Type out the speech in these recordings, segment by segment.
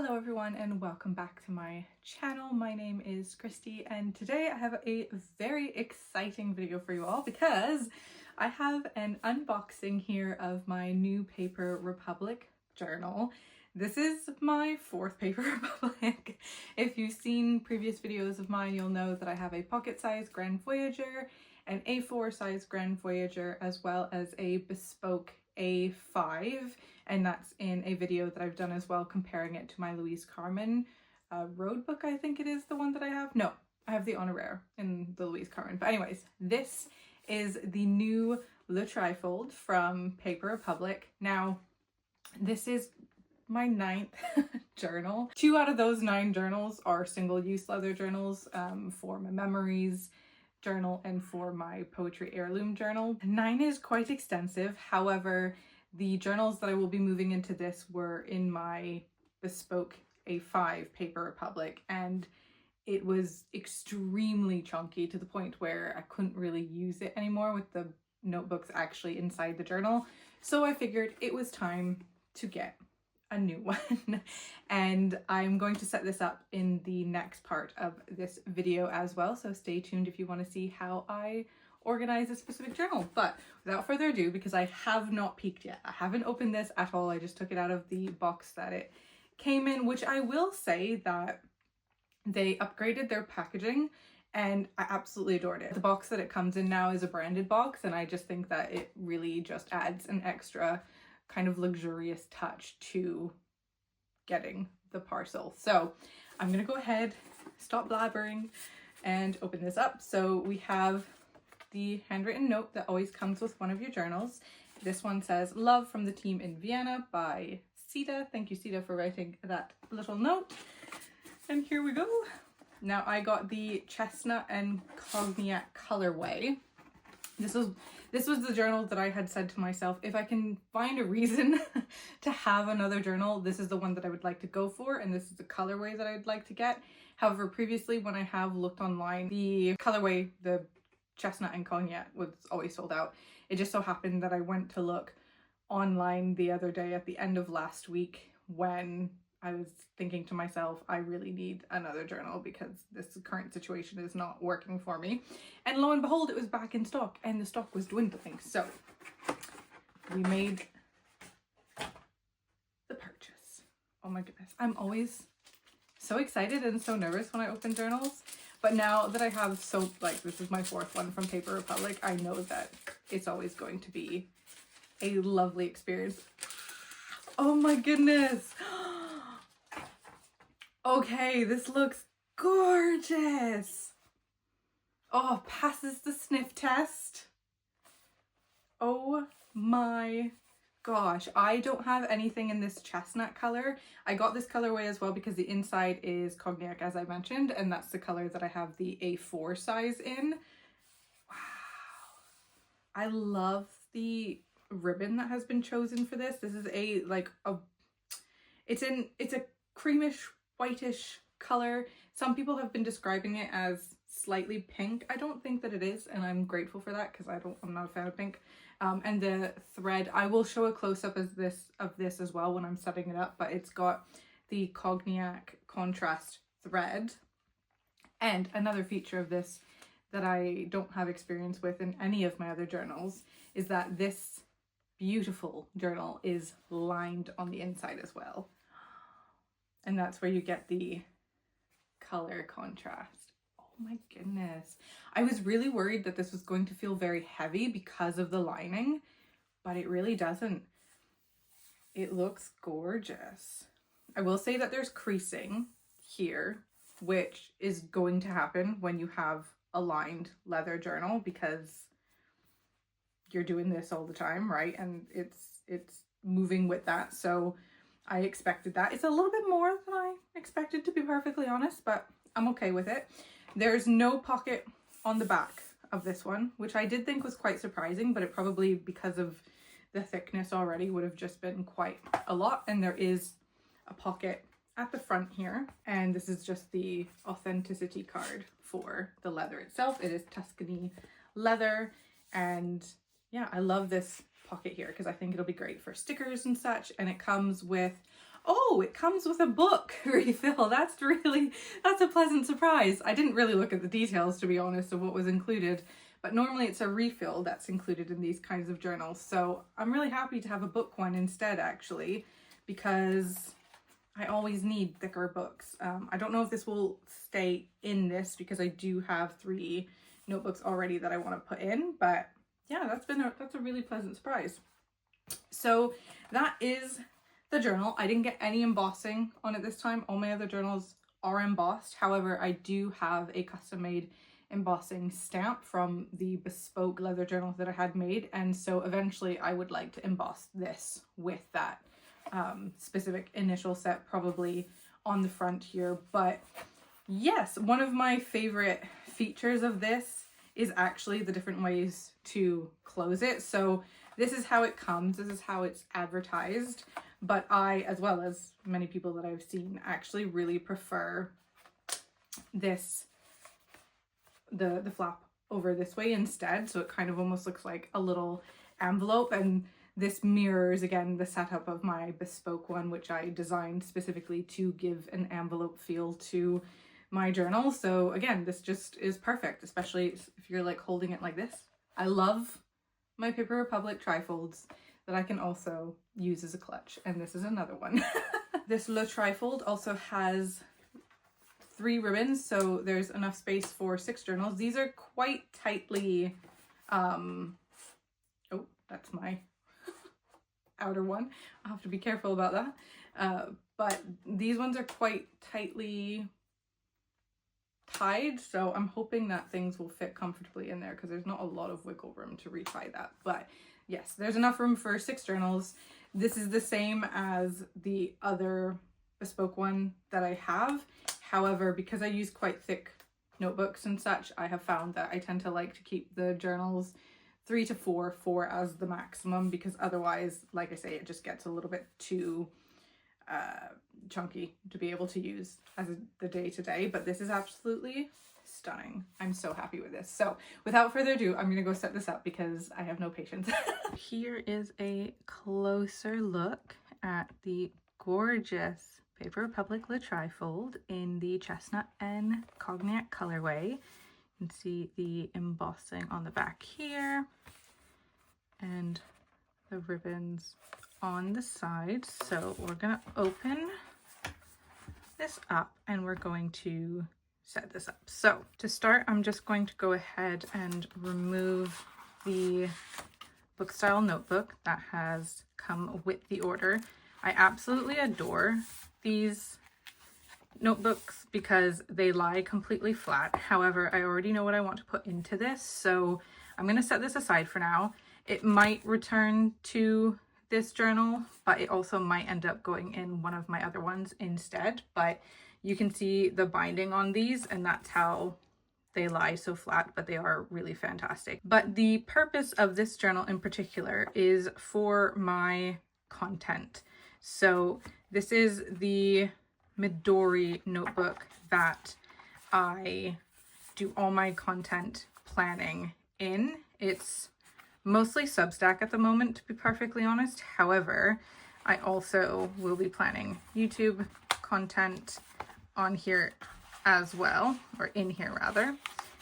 Hello everyone and welcome back to my channel. My name is Christy and today I have a very exciting video for you all because I have an unboxing here of my new Paper Republic journal. This is my fourth Paper Republic. If you've seen previous videos of mine, you'll know that I have a pocket-sized Grand Voyager, an A4 size Grand Voyager, as well as a bespoke A5, and that's in a video that I've done as well, comparing it to my Louise Carmen road book. I think it is the one that I have. No, I have the Honoraire in the Louise Carmen. But anyways, this is the new Le Trifold from Paper Republic. Now, this is my 9th journal. 2 out of those 9 journals are single-use leather journals for my memories journal and for my poetry heirloom journal. 9 is quite extensive. However, the journals that I will be moving into this were in my bespoke A5 Paper Republic, and it was extremely chunky to the point where I couldn't really use it anymore with the notebooks actually inside the journal. So I figured it was time to get a new one and I'm going to set this up in the next part of this video as well, so stay tuned if you want to see how I organize a specific journal. But without further ado, because I have not peeked yet, I haven't opened this at all, I just took it out of the box that it came in, which I will say that they upgraded their packaging and I absolutely adored it. The box that it comes in now is a branded box, and I just think that it really just adds an extra kind of luxurious touch to getting the parcel. So I'm gonna go ahead, stop blabbering, and open this up. So we have the handwritten note that always comes with one of your journals. This one says, "Love from the team in Vienna" by Sita. Thank you, Sita, for writing that little note. And here we go. Now I got the chestnut and cognac colorway. This was the journal that I had said to myself, if I can find a reason to have another journal, this is the one that I would like to go for, and this is the colorway that I'd like to get. However, previously when I have looked online, the colorway, the chestnut and cognac, was always sold out. It just so happened that I went to look online the other day at the end of last week when I was thinking to myself, I really need another journal because this current situation is not working for me. And lo and behold, it was back in stock and the stock was dwindling. So we made the purchase. Oh my goodness. I'm always so excited and so nervous when I open journals. But now that I have this is my 4th one from Paper Republic, I know that it's always going to be a lovely experience. Oh my goodness. Okay, this looks gorgeous. Oh, passes the sniff test. Oh my gosh. I don't have anything in this chestnut color. I got this colorway as well because the inside is cognac, as I mentioned, and that's the color that I have the A4 size in. Wow. I love the ribbon that has been chosen for this. This is it's a creamish whitish color. Some people have been describing it as slightly pink. I don't think that it is, and I'm grateful for that because I'm not a fan of pink. And the thread, I will show a close-up of this as well when I'm setting it up, but it's got the cognac contrast thread. And another feature of this that I don't have experience with in any of my other journals is that this beautiful journal is lined on the inside as well. And that's where you get the color contrast. Oh my goodness. I was really worried that this was going to feel very heavy because of the lining, but it really doesn't. It looks gorgeous. I will say that there's creasing here, which is going to happen when you have a lined leather journal because you're doing this all the time, right? And it's moving with that. So I expected that. It's a little bit more than I expected, to be perfectly honest, but I'm okay with it. There's no pocket on the back of this one, which I did think was quite surprising, but it probably, because of the thickness already, would have just been quite a lot. And there is a pocket at the front here, and this is just the authenticity card for the leather itself. It is Tuscany leather, and yeah, I love this pocket here because I think it'll be great for stickers and such. And it comes with Oh, it comes with a book refill. That's a pleasant surprise. I didn't really look at the details, to be honest, of what was included, but normally it's a refill that's included in these kinds of journals. So I'm really happy to have a book one instead, actually, because I always need thicker books. I don't know if this will stay in this because I do have 3 notebooks already that I want to put in, but yeah, that's a really pleasant surprise. So that is the journal. I didn't get any embossing on it this time. All my other journals are embossed. However, I do have a custom-made embossing stamp from the bespoke leather journal that I had made, and so eventually I would like to emboss this with that specific initial set, probably on the front here. But yes, one of my favorite features of this is actually the different ways to close it. So this is how it comes, this is how it's advertised, but I, as well as many people that I've seen, actually really prefer this, the flap over this way instead, so it kind of almost looks like a little envelope, and this mirrors again the setup of my bespoke one, which I designed specifically to give an envelope feel to my journal. So again, this just is perfect, especially if you're like holding it like this. I love my Paper Republic trifolds that I can also use as a clutch, and this is another one. This Le Trifold also has 3 ribbons, so there's enough space for 6 journals. These are quite tightly, oh, that's my outer one. I'll have to be careful about that. But these ones are quite tightly tied, so I'm hoping that things will fit comfortably in there because there's not a lot of wiggle room to retie that. But yes, there's enough room for 6 journals. This is the same as the other bespoke one that I have. However, because I use quite thick notebooks and such, I have found that I tend to like to keep the journals 3 to 4 as the maximum, because otherwise, like I say, it just gets a little bit too chunky to be able to use as the day-to-day. But this is absolutely stunning. I'm so happy with this. So without further ado, I'm gonna go set this up because I have no patience. Here is a closer look at the gorgeous Paper Republic Le Trifold in the chestnut and cognac colorway. You can see the embossing on the back here and the ribbons on the side. So we're gonna open this up and we're going to set this up. So to start, I'm just going to go ahead and remove the book style notebook that has come with the order. I absolutely adore these notebooks because they lie completely flat. However, I already know what I want to put into this, so I'm going to set this aside for now. It might return to this journal, but it also might end up going in one of my other ones instead. But you can see the binding on these, and that's how they lie so flat, but they are really fantastic. But the purpose of this journal in particular is for my content. So this is the Midori notebook that I do all my content planning in. It's mostly Substack at the moment, to be perfectly honest. However, I also will be planning YouTube content on here as well, or in here rather.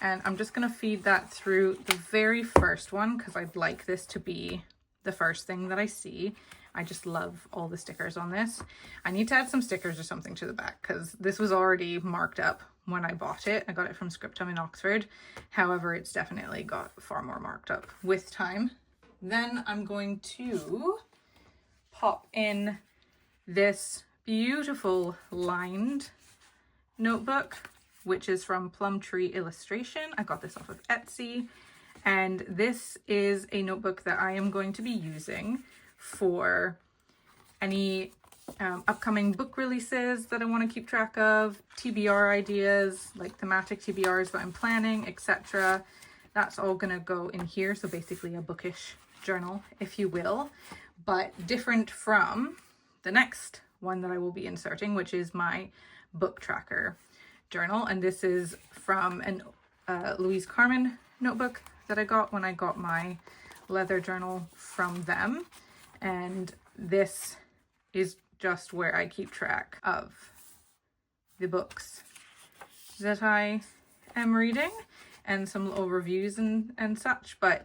And I'm just going to feed that through the very first one because I'd like this to be the first thing that I see. I just love all the stickers on this. I need to add some stickers or something to the back because this was already marked up when I bought it. I got it from Scriptum in Oxford. However, it's definitely got far more marked up with time. Then I'm going to pop in this beautiful lined notebook, which is from Plum Tree Illustration. I got this off of Etsy. And this is a notebook that I am going to be using for any upcoming book releases that I want to keep track of, TBR ideas, like thematic TBRs that I'm planning, etc. That's all gonna go in here. So basically a bookish journal, if you will, but different from the next one that I will be inserting, which is my book tracker journal. And this is from an Louise Carmen notebook that I got when I got my leather journal from them. And this is just where I keep track of the books that I am reading and some little reviews and such, but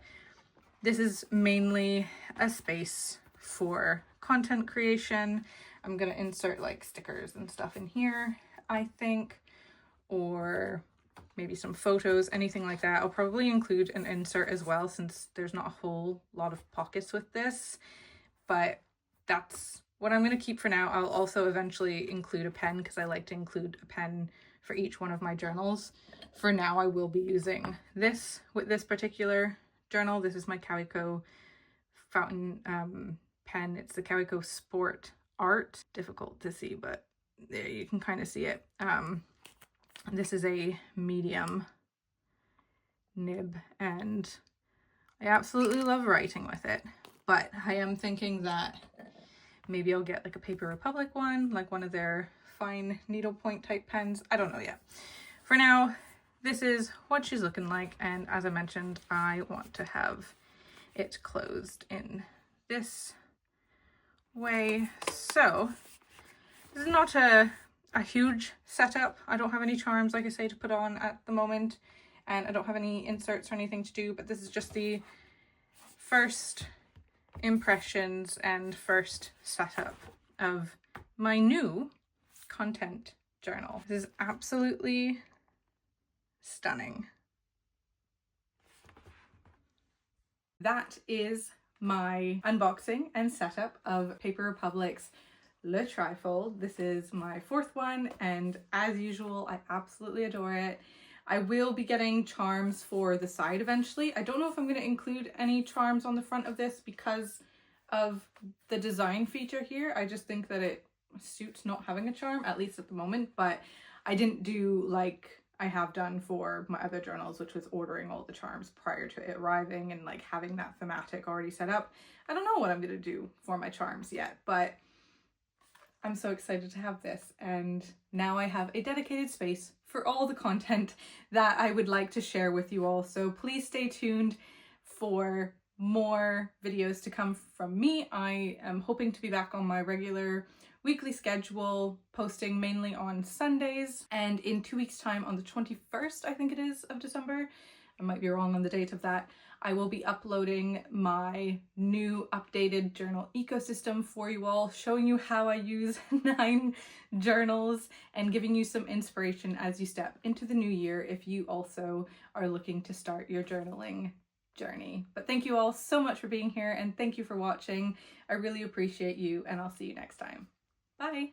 this is mainly a space for content creation. I'm gonna insert like stickers and stuff in here, I think, or maybe some photos, anything like that. I'll probably include an insert as well, since there's not a whole lot of pockets with this, but that's what I'm going to keep for now. I'll also eventually include a pen, because I like to include a pen for each one of my journals. For now, I will be using this with this particular journal. This is my Calico fountain pen. It's the Calico Sport Art. Difficult to see, but there you can kind of see it. This is a medium nib, and I absolutely love writing with it, but I am thinking that maybe I'll get like a Paper Republic one, like one of their fine needlepoint type pens. I don't know yet. For now, this is what she's looking like, and as I mentioned, I want to have it closed in this way. So this is not a huge setup. I don't have any charms, like I say, to put on at the moment, and I don't have any inserts or anything to do, but this is just the first impressions and first setup of my new content journal. This is absolutely stunning. That is my unboxing and setup of Paper Republic's Le Trifold. This is my fourth one, and as usual, I absolutely adore it. I will be getting charms for the side eventually. I don't know if I'm going to include any charms on the front of this because of the design feature here. I just think that it suits not having a charm, at least at the moment, but I didn't do like I have done for my other journals, which was ordering all the charms prior to it arriving and like having that thematic already set up. I don't know what I'm going to do for my charms yet, but I'm so excited to have this, and now I have a dedicated space for all the content that I would like to share with you all. So please stay tuned for more videos to come from me. I am hoping to be back on my regular weekly schedule, posting mainly on Sundays, and in 2 weeks time, on the 21st, I think it is, of December, I might be wrong on the date of that, I will be uploading my new updated journal ecosystem for you all, showing you how I use 9 journals and giving you some inspiration as you step into the new year if you also are looking to start your journaling journey. But thank you all so much for being here, and thank you for watching. I really appreciate you, and I'll see you next time. Bye!